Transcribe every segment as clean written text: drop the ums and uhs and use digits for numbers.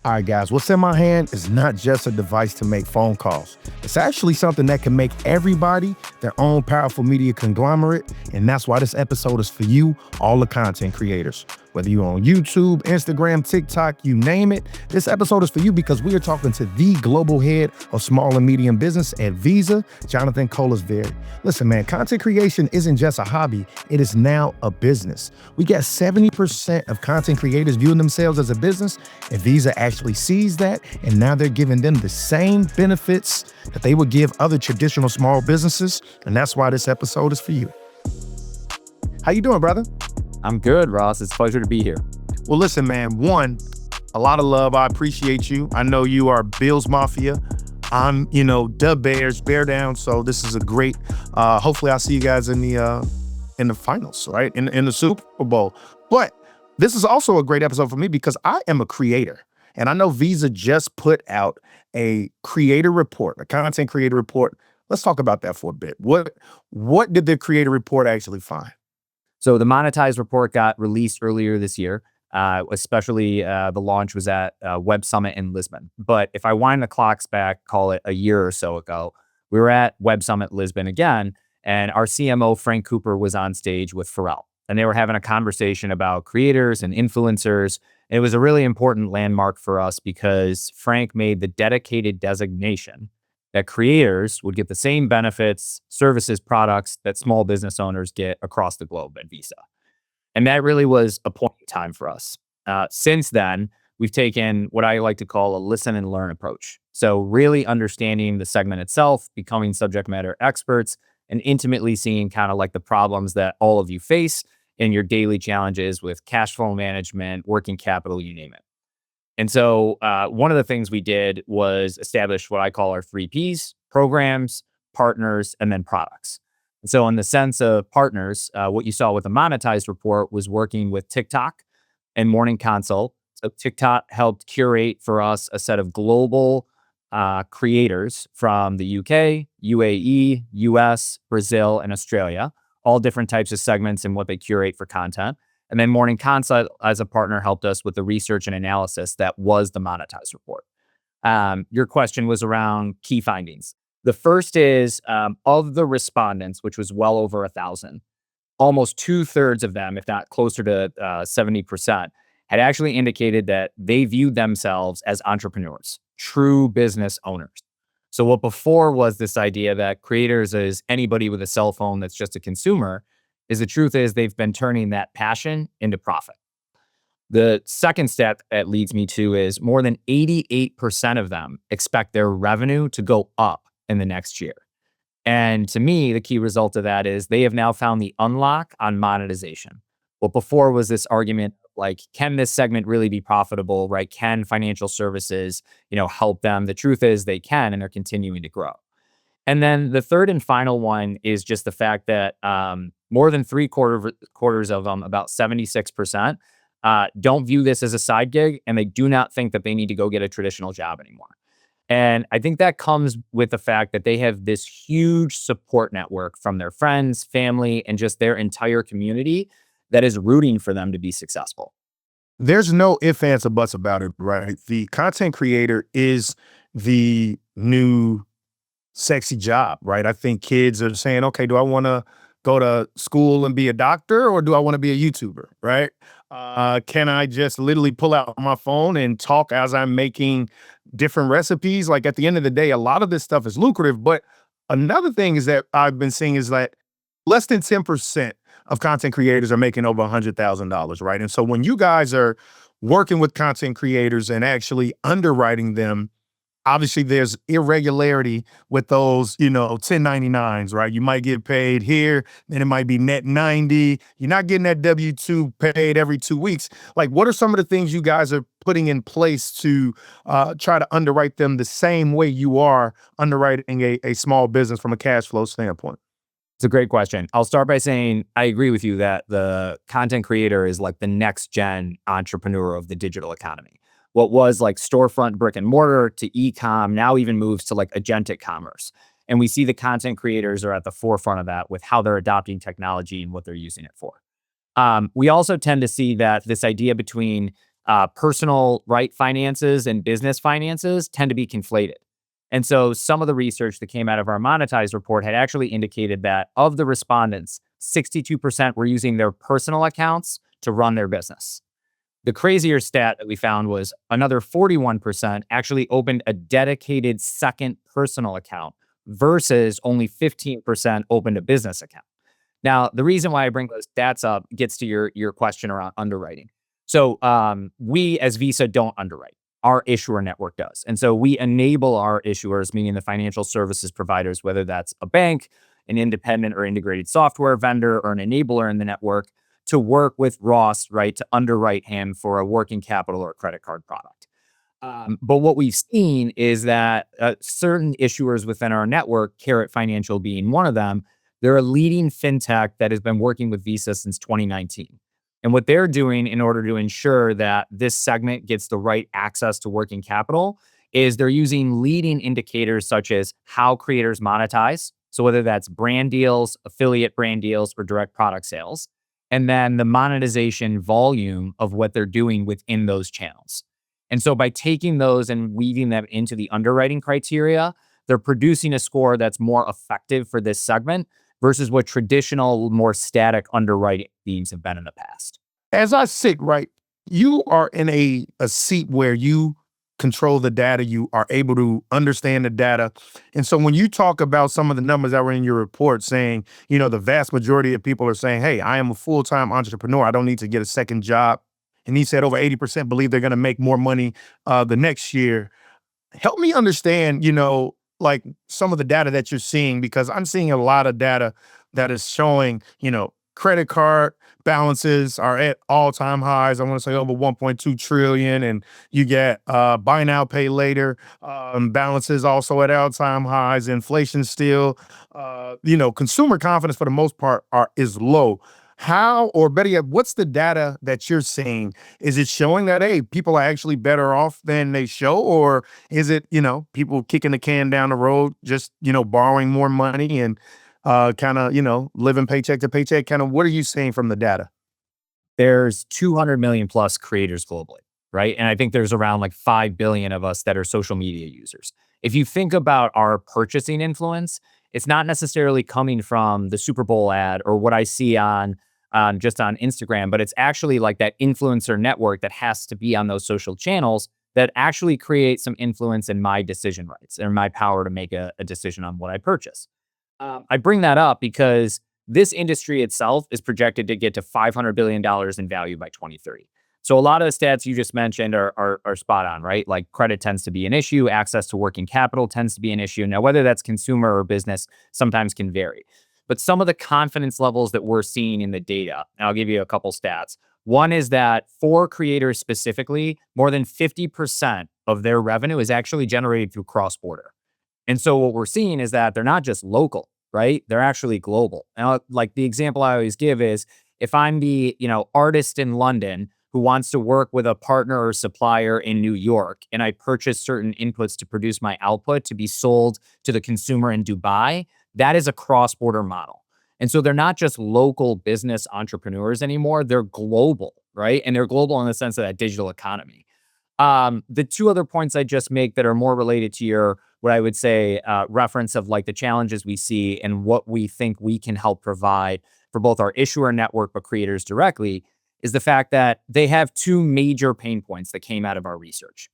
All right, guys, what's in my hand is not just a device to make phone calls. It's actually something that can make everybody their own powerful media conglomerate. And that's why this episode is for you, all the content creators. Whether you're on YouTube, Instagram, TikTok, you name it, this episode is for you because we are talking to the global head of small and medium business at Visa, Johnathan Kolozsvary. Listen, man, content creation isn't just a hobby, it is now a business. We got 70% of content creators viewing themselves as a business, and Visa actually sees that, and now they're giving them the same benefits that they would give other traditional small businesses, and that's why this episode is for you. How you doing, brother? I'm good, Ross. It's a pleasure to be here. Well, listen, man, one, a lot of love. I appreciate you. I know you are Bills Mafia. I'm, Dub Bears, Bear Down. So this is a great, hopefully I'll see you guys in the finals, right? In the Super Bowl. But this is also a great episode for me because I am a creator. And I know Visa just put out a creator report, a content creator report. Let's talk about that for a bit. What did the creator report actually find? So the monetized report got released earlier this year. Especially the launch was at Web Summit in Lisbon. But if I wind the clocks back, call it a year or so ago, we were at Web Summit Lisbon again, and our CMO, Frank Cooper, was on stage with Pharrell. And they were having a conversation about creators and influencers. And it was a really important landmark for us because Frank made the dedicated designation that creators would get the same benefits, services, products that small business owners get across the globe at Visa. And that really was a point in time for us. Since then, we've taken what I like to call a listen and learn approach. So really understanding the segment itself, becoming subject matter experts, and intimately seeing kind of like the problems that all of you face in your daily challenges with cash flow management, working capital, you name it. And so one of the things we did was establish what I call our 3 Ps: programs, partners, and then products. And so in the sense of partners, what you saw with the monetized report was working with TikTok and Morning Consult. So TikTok helped curate for us a set of global creators from the UK, UAE, US, Brazil, and Australia, all different types of segments and what they curate for content. And then Morning Consult, as a partner, helped us with the research and analysis that was the monetized report. Your question was around key findings. The first is of the respondents, which was well over 1,000, almost 2/3 of them, if not closer to 70%, had actually indicated that they viewed themselves as entrepreneurs, true business owners. So what before was this idea that creators is anybody with a cell phone that's just a consumer, is the truth is they've been turning that passion into profit. The second step that leads me to is more than 88% of them expect their revenue to go up in the next year. And to me, the key result of that is they have now found the unlock on monetization. What before was this argument like, can this segment really be profitable, right? Can financial services, help them? The truth is they can, and they're continuing to grow. And then the third and final one is just the fact that more than quarters of them, about 76%, don't view this as a side gig, and they do not think that they need to go get a traditional job anymore. And I think that comes with the fact that they have this huge support network from their friends, family, and just their entire community that is rooting for them to be successful. There's no ifs, ands, or buts about it, right? The content creator is the new sexy job, right? I think kids are saying, okay, do I want to go to school and be a doctor, or do I want to be a YouTuber, right? Can I just literally pull out my phone and talk as I'm making different recipes? Like, at the end of the day, a lot of this stuff is lucrative. But another thing is that I've been seeing is that less than 10% of content creators are making over $100,000, right? And so when you guys are working with content creators and actually underwriting them, obviously there's irregularity with those, 1099s, right? You might get paid here, then it might be net 90. You're not getting that W-2 paid every 2 weeks. Like, what are some of the things you guys are putting in place to try to underwrite them the same way you are underwriting a small business from a cash flow standpoint? It's a great question. I'll start by saying I agree with you that the content creator is like the next gen entrepreneur of the digital economy. What was like storefront brick and mortar to e-com now even moves to like agentic commerce. And we see the content creators are at the forefront of that with how they're adopting technology and what they're using it for. We also tend to see that this idea between Personal right finances and business finances tend to be conflated. And so some of the research that came out of our monetized report had actually indicated that of the respondents, 62% were using their personal accounts to run their business. The crazier stat that we found was another 41% actually opened a dedicated second personal account versus only 15% opened a business account. Now, the reason why I bring those stats up gets to your question around underwriting. So, we as Visa don't underwrite. Our issuer network does. And so we enable our issuers, meaning the financial services providers, whether that's a bank, an independent or integrated software vendor, or an enabler in the network, to work with Ross, right, to underwrite him for a working capital or credit card product. But what we've seen is that certain issuers within our network, Carrot Financial being one of them, they're a leading fintech that has been working with Visa since 2019. And what they're doing in order to ensure that this segment gets the right access to working capital is they're using leading indicators such as how creators monetize. So whether that's brand deals, affiliate brand deals, or direct product sales, and then the monetization volume of what they're doing within those channels. And so by taking those and weaving them into the underwriting criteria, they're producing a score that's more effective for this segment versus what traditional, more static underwriting themes have been in the past. As I sit, right, you are in a seat where you control the data, you are able to understand the data. And so when you talk about some of the numbers that were in your report saying, the vast majority of people are saying, hey, I am a full-time entrepreneur. I don't need to get a second job. And he said over 80% believe they're going to make more money the next year. Help me understand, like some of the data that you're seeing, because I'm seeing a lot of data that is showing, credit card balances are at all-time highs. I want to say over 1.2 trillion. And you get buy now, pay later balances also at all-time highs. Inflation still, consumer confidence for the most part is low. How, or better yet, what's the data that you're seeing? Is it showing that, hey, people are actually better off than they show? Or is it, people kicking the can down the road, just, borrowing more money and kind of, living paycheck to paycheck? Kind of what are you seeing from the data? There's 200 million plus creators globally, right? And I think there's around like 5 billion of us that are social media users. If you think about our purchasing influence, it's not necessarily coming from the Super Bowl ad or what I see on just on Instagram, but it's actually like that influencer network that has to be on those social channels that actually create some influence in my decision rights and my power to make a decision on what I purchase. I bring that up because this industry itself is projected to get to $500 billion in value by 2030. So a lot of the stats you just mentioned are spot on, right? Like credit tends to be an issue, access to working capital tends to be an issue. Now, whether that's consumer or business sometimes can vary. But some of the confidence levels that we're seeing in the data, and I'll give you a couple stats. One is that for creators specifically, more than 50% of their revenue is actually generated through cross-border. And so what we're seeing is that they're not just local, right? They're actually global. Now, like the example I always give is if I'm the, artist in London who wants to work with a partner or supplier in New York, and I purchase certain inputs to produce my output to be sold to the consumer in Dubai, that is a cross-border model. And so they're not just local business entrepreneurs anymore, they're global, right? And they're global in the sense of that digital economy. The two other points I just make that are more related to your, what I would say, reference of like the challenges we see and what we think we can help provide for both our issuer network, but creators directly, is the fact that they have two major pain points that came out of our research.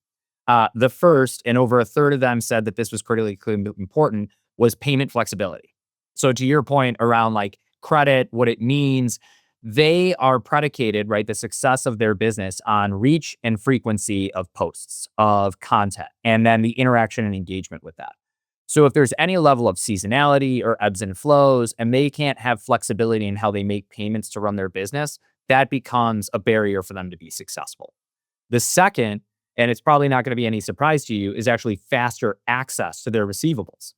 The first, and over a third of them said that this was critically important, was payment flexibility. So to your point around like credit, what it means, they are predicated, right, the success of their business on reach and frequency of posts, of content, and then the interaction and engagement with that. So if there's any level of seasonality or ebbs and flows, and they can't have flexibility in how they make payments to run their business, that becomes a barrier for them to be successful. The second, and it's probably not going to be any surprise to you, is actually faster access to their receivables.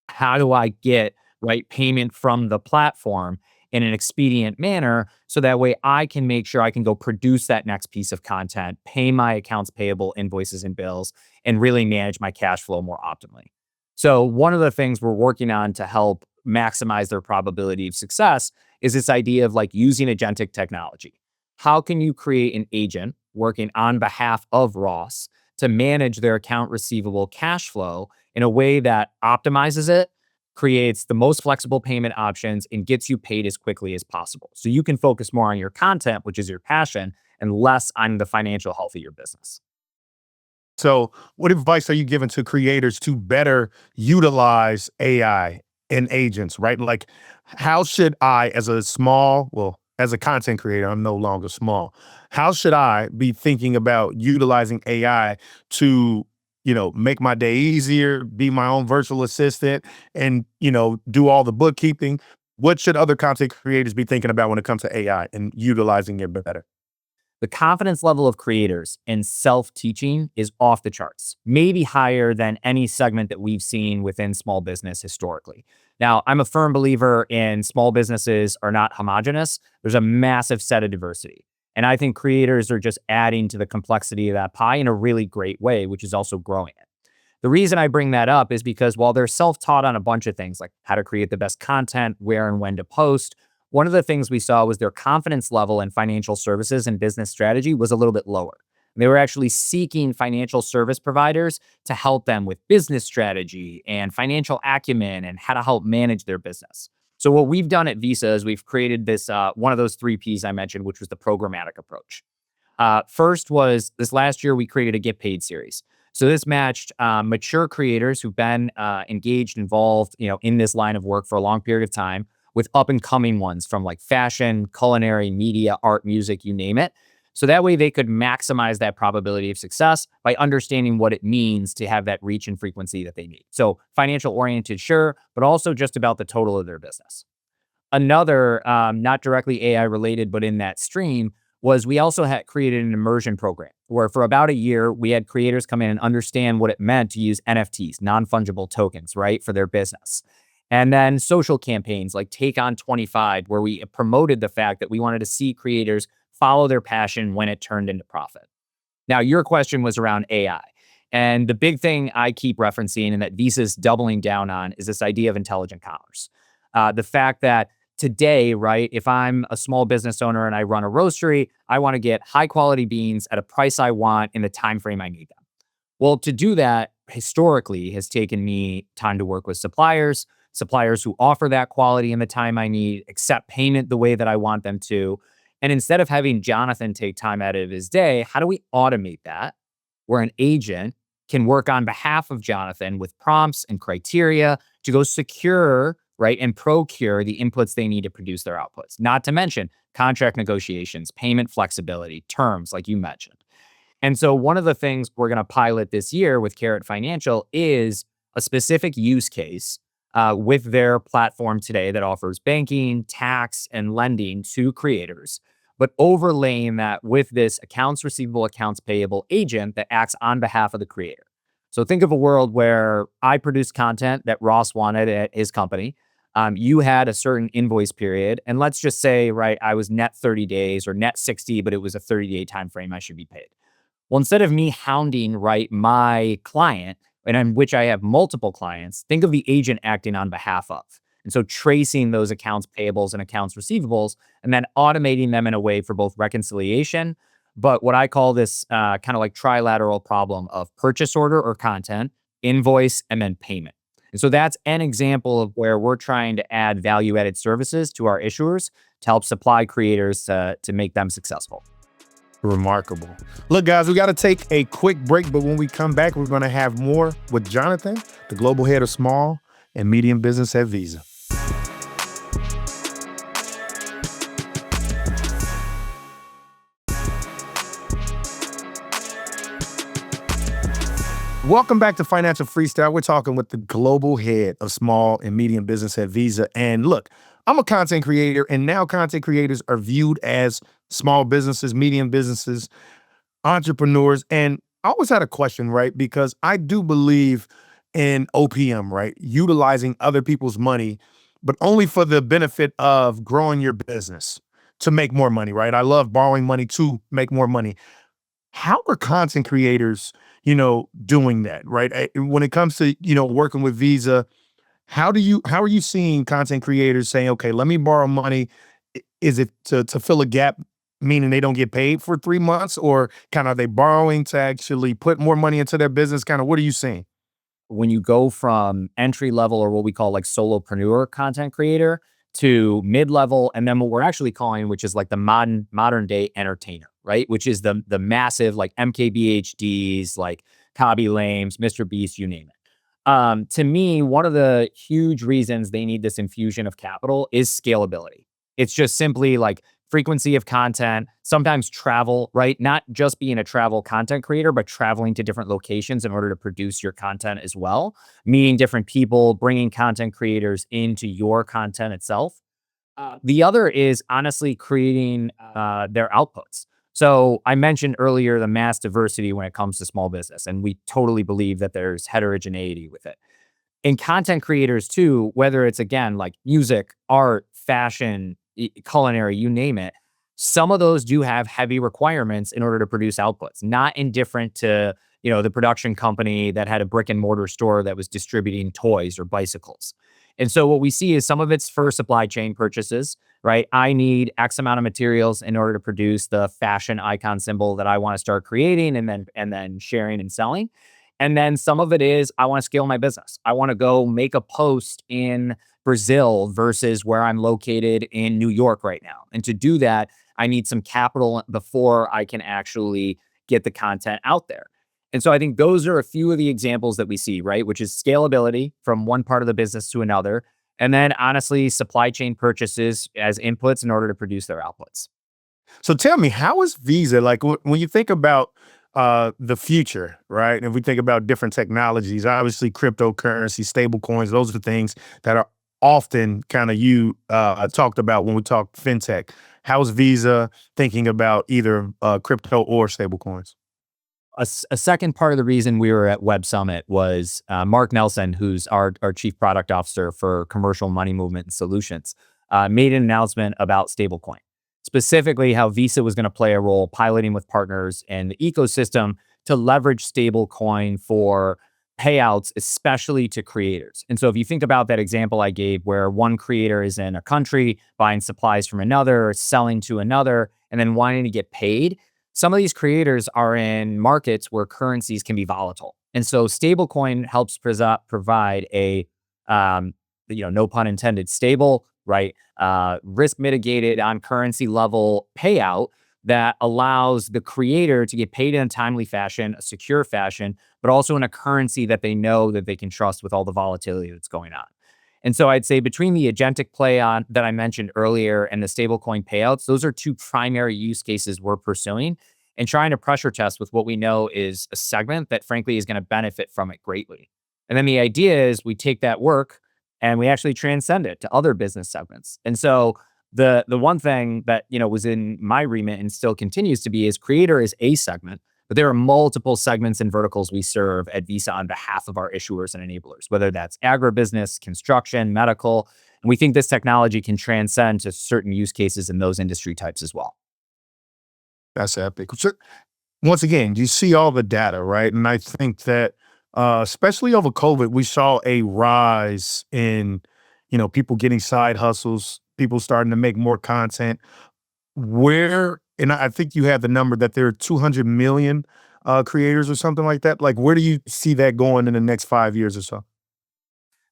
How do I get right payment from the platform in an expedient manner so that way I can make sure I can go produce that next piece of content, pay my accounts payable invoices and bills, and really manage my cash flow more optimally. So one of the things we're working on to help maximize their probability of success is this idea of like using agentic technology. How can you create an agent working on behalf of Ross to manage their account receivable cash flow in a way that optimizes it, creates the most flexible payment options, and gets you paid as quickly as possible. So you can focus more on your content, which is your passion, and less on the financial health of your business. So, what advice are you giving to creators to better utilize AI and agents, right? Like, how should I, as a small, well, as a content creator, I'm no longer small. How should I be thinking about utilizing AI to, make my day easier, be my own virtual assistant, and, do all the bookkeeping? What should other content creators be thinking about when it comes to AI and utilizing it better? The confidence level of creators in self-teaching is off the charts, maybe higher than any segment that we've seen within small business historically. Now, I'm a firm believer in small businesses are not homogenous. There's a massive set of diversity. And I think creators are just adding to the complexity of that pie in a really great way, which is also growing it. The reason I bring that up is because while they're self-taught on a bunch of things like how to create the best content, where and when to post, one of the things we saw was their confidence level in financial services and business strategy was a little bit lower. They were actually seeking financial service providers to help them with business strategy and financial acumen and how to help manage their business. So what we've done at Visa is we've created this one of those three Ps I mentioned, which was the programmatic approach. First was this last year, we created a Get Paid series. So this matched mature creators who've been engaged, involved, in this line of work for a long period of time with up and coming ones from like fashion, culinary, media, art, music, you name it. So that way they could maximize that probability of success by understanding what it means to have that reach and frequency that they need. So financial oriented, sure, but also just about the total of their business. Another, not directly AI related, but in that stream, was we also had created an immersion program where for about a year, we had creators come in and understand what it meant to use NFTs, non-fungible tokens, right, for their business. And then social campaigns like Take On 25, where we promoted the fact that we wanted to see creators follow their passion when it turned into profit. Now, your question was around AI. And the big thing I keep referencing and that Visa's doubling down on is this idea of intelligent commerce. The fact that today, right, if I'm a small business owner and I run a roastery, I want to get high quality beans at a price I want in the time frame I need them. Well, to do that historically has taken me time to work with suppliers who offer that quality in the time I need, accept payment the way that I want them to. And instead of having Johnathan take time out of his day, how do we automate that where an agent can work on behalf of Johnathan with prompts and criteria to go secure, right, and procure the inputs they need to produce their outputs, not to mention contract negotiations, payment flexibility, terms, like you mentioned. And so one of the things we're going to pilot this year with Carrot Financial is a specific use case with their platform today that offers banking, tax, and lending to creators, but overlaying that with this accounts receivable, accounts payable agent that acts on behalf of the creator. So think of a world where I produced content that Ross wanted at his company. You had a certain invoice period, and let's just say, right, I was net 30 days or net 60, but it was a 30-day time frame I should be paid. Well, instead of me hounding, right, my client, and in which I have multiple clients, think of the agent acting on behalf of. And so tracing those accounts payables and accounts receivables, and then automating them in a way for both reconciliation, but what I call this kind of like trilateral problem of purchase order or content, invoice, and then payment. And so that's an example of where we're trying to add value-added services to our issuers to help supply creators to make them successful. Remarkable. Look, guys, we got to take a quick break, but when we come back, we're going to have more with Johnathan, the global head of small and medium business at Visa. Welcome back to Financial Freestyle. We're talking with the global head of small and medium business at Visa. And look, I'm a content creator, and now content creators are viewed as small businesses, medium businesses, entrepreneurs. And I always had a question, right? Because I do believe in OPM, right? Utilizing other people's money, but only for the benefit of growing your business to make more money, right? I love borrowing money to make more money. How are content creators, doing that, right? When it comes to, working with Visa, how are you seeing content creators saying, okay, let me borrow money? Is it to fill a gap meaning they don't get paid for 3 months, or kind of are they borrowing to actually put more money into their business? Kind of what are you seeing? When you go from entry level or what we call like solopreneur content creator to mid level, and then what we're actually calling, which is like the modern day entertainer, right? Which is the massive like MKBHDs, like Kobby Lames, Mr. Beast, you name it. To me, one of the huge reasons they need this infusion of capital is scalability. It's just simply like frequency of content, sometimes travel, right? Not just being a travel content creator, but traveling to different locations in order to produce your content as well, meeting different people, bringing content creators into your content itself. The other is honestly creating their outputs. So I mentioned earlier the mass diversity when it comes to small business, and we totally believe that there's heterogeneity with it. In content creators too, whether it's again like music, art, fashion, culinary, you name it, some of those do have heavy requirements in order to produce outputs. Not indifferent to the production company that had a brick and mortar store that was distributing toys or bicycles. And so what we see is some of it's for supply chain purchases, right? I need X amount of materials in order to produce the fashion icon symbol that I want to start creating and then sharing and selling. And then some of it is I want to scale my business. I want to go make a post in Brazil versus where I'm located in New York right now. And to do that, I need some capital before I can actually get the content out there. And so I think those are a few of the examples that we see, right? Which is scalability from one part of the business to another. And then honestly, supply chain purchases as inputs in order to produce their outputs. So tell me, how is Visa like when you think about the future, right? And if we think about different technologies, obviously cryptocurrency, stable coins, those are things that are often kind of you talked about when we talk fintech. How's Visa thinking about either crypto or stable coins? A second part of the reason we were at Web Summit was Mark Nelson, who's our chief product officer for commercial money movement and solutions, made an announcement about stablecoin, specifically how Visa was going to play a role piloting with partners and the ecosystem to leverage stablecoin for payouts, especially to creators. And so if you think about that example I gave where one creator is in a country buying supplies from another, selling to another, and then wanting to get paid, some of these creators are in markets where currencies can be volatile. And so stablecoin helps provide a, no pun intended, stable, right, risk mitigated on currency level payout that allows the creator to get paid in a timely fashion, a secure fashion, but also in a currency that they know that they can trust with all the volatility that's going on. And so I'd say between the agentic play on that I mentioned earlier and the stablecoin payouts, those are two primary use cases we're pursuing and trying to pressure test with what we know is a segment that frankly is going to benefit from it greatly. And then the idea is we take that work and we actually transcend it to other business segments. And so the one thing that was in my remit and still continues to be is creator is a segment, but there are multiple segments and verticals we serve at Visa on behalf of our issuers and enablers, whether that's agribusiness, construction, medical. And we think this technology can transcend to certain use cases in those industry types as well. That's epic. So, once again, you see all the data, right? And I think that, especially over COVID, we saw a rise in, people getting side hustles, people starting to make more content. And I think you have the number that there are 200 million creators or something like that. Like, where do you see that going in the next 5 years or so?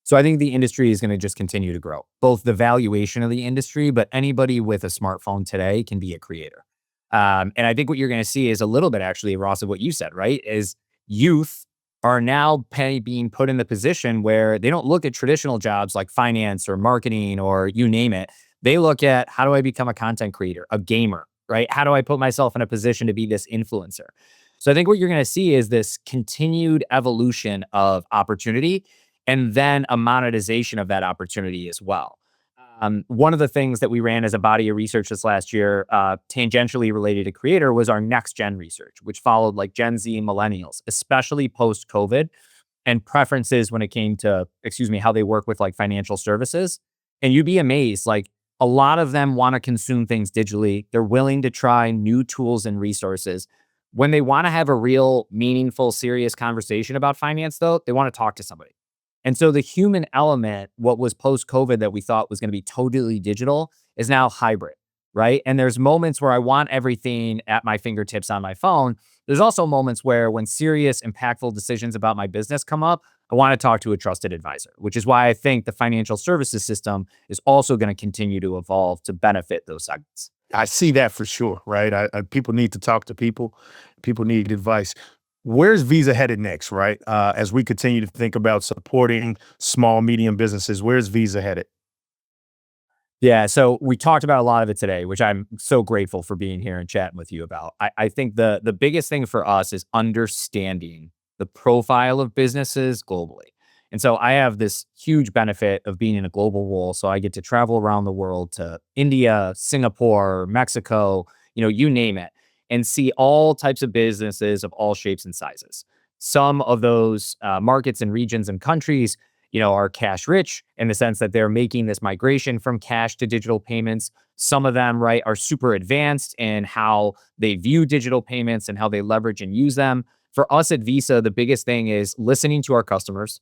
So I think the industry is going to just continue to grow, both the valuation of the industry, but anybody with a smartphone today can be a creator. And I think what you're going to see is a little bit actually, Ross, of what you said, right? Is youth are now being put in the position where they don't look at traditional jobs like finance or marketing or you name it. They look at how do I become a content creator, a gamer, right? How do I put myself in a position to be this influencer? So I think what you're going to see is this continued evolution of opportunity and then a monetization of that opportunity as well. One of the things that we ran as a body of research this last year, tangentially related to creator, was our next gen research, which followed like Gen Z and millennials, especially post COVID, and preferences when it came to, how they work with like financial services. And you'd be amazed, like a lot of them want to consume things digitally. They're willing to try new tools and resources. When they want to have a real, meaningful, serious conversation about finance, though, they want to talk to somebody. And so the human element, what was post COVID that we thought was going to be totally digital, is now hybrid. right? And there's moments where I want everything at my fingertips on my phone. There's also moments where when serious, impactful decisions about my business come up, I want to talk to a trusted advisor, which is why I think the financial services system is also going to continue to evolve to benefit those segments. I see that for sure, right? People need to talk to people. People need advice. Where's Visa headed next, right? As we continue to think about supporting small, medium businesses, where's Visa headed? Yeah, so we talked about a lot of it today, which I'm so grateful for being here and chatting with you about. I think the biggest thing for us is understanding the profile of businesses globally. And so I have this huge benefit of being in a global role. So I get to travel around the world to India, Singapore, Mexico, you name it, and see all types of businesses of all shapes and sizes. Some of those markets and regions and countries are cash rich in the sense that they're making this migration from cash to digital payments. Some of them, right, are super advanced in how they view digital payments and how they leverage and use them. For us at Visa, the biggest thing is listening to our customers,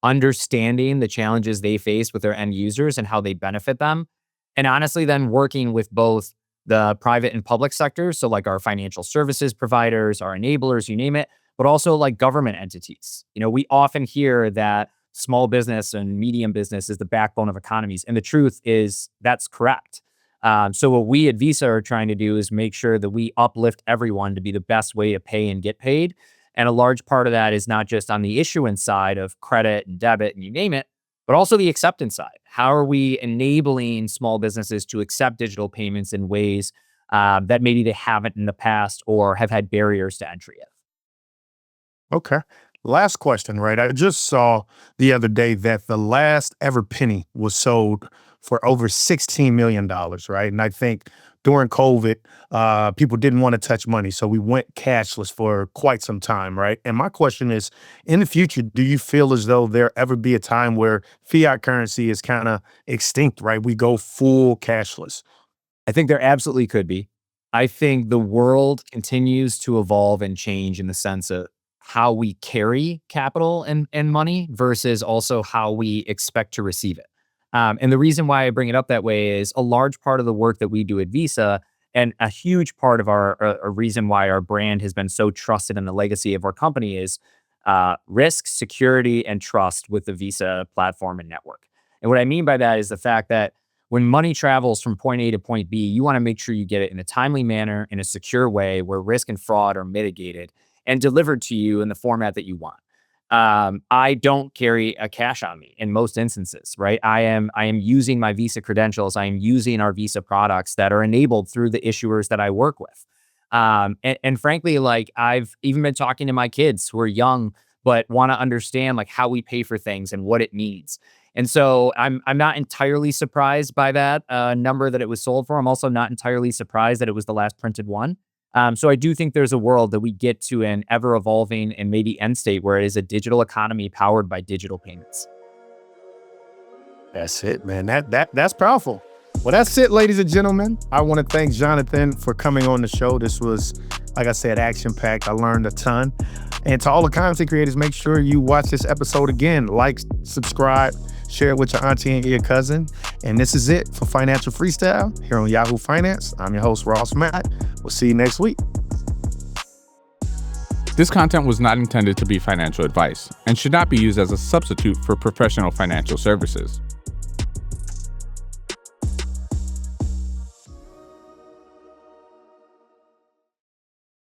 understanding the challenges they face with their end users and how they benefit them. And honestly, then working with both the private and public sectors. So like our financial services providers, our enablers, you name it, but also like government entities. We often hear that small business and medium business is the backbone of economies. And the truth is that's correct. So what we at Visa are trying to do is make sure that we uplift everyone to be the best way to pay and get paid. And a large part of that is not just on the issuance side of credit and debit and you name it, but also the acceptance side. How are we enabling small businesses to accept digital payments in ways that maybe they haven't in the past or have had barriers to entry of? Okay. Last question, right? I just saw the other day that the last ever penny was sold for over $16 million, right? And I think during COVID, people didn't want to touch money. So we went cashless for quite some time, right? And my question is, in the future, do you feel as though there ever be a time where fiat currency is kind of extinct, right? We go full cashless. I think there absolutely could be. I think the world continues to evolve and change in the sense of how we carry capital and money versus also how we expect to receive it. And the reason why I bring it up that way is a large part of the work that we do at Visa and a huge part of a reason why our brand has been so trusted in the legacy of our company is risk, security, and trust with the Visa platform and network. And what I mean by that is the fact that when money travels from point A to point B, you want to make sure you get it in a timely manner, in a secure way where risk and fraud are mitigated and delivered to you in the format that you want. I don't carry a cash on me in most instances, right? I am using my Visa credentials. I am using our Visa products that are enabled through the issuers that I work with. And frankly, like I've even been talking to my kids who are young, but want to understand like how we pay for things and what it means. And so I'm not entirely surprised by that number that it was sold for. I'm also not entirely surprised that it was the last printed one. So I do think there's a world that we get to an ever evolving and maybe end state where it is a digital economy powered by digital payments. That's it, man. That's powerful. Well, that's it, ladies and gentlemen. I want to thank Johnathan for coming on the show. This was, like I said, action-packed. I learned a ton. And to all the content creators, make sure you watch this episode again. Like, subscribe, share it with your auntie and your cousin. And this is it for Financial Freestyle here on Yahoo Finance. I'm your host, Ross Matt. We'll see you next week. This content was not intended to be financial advice and should not be used as a substitute for professional financial services.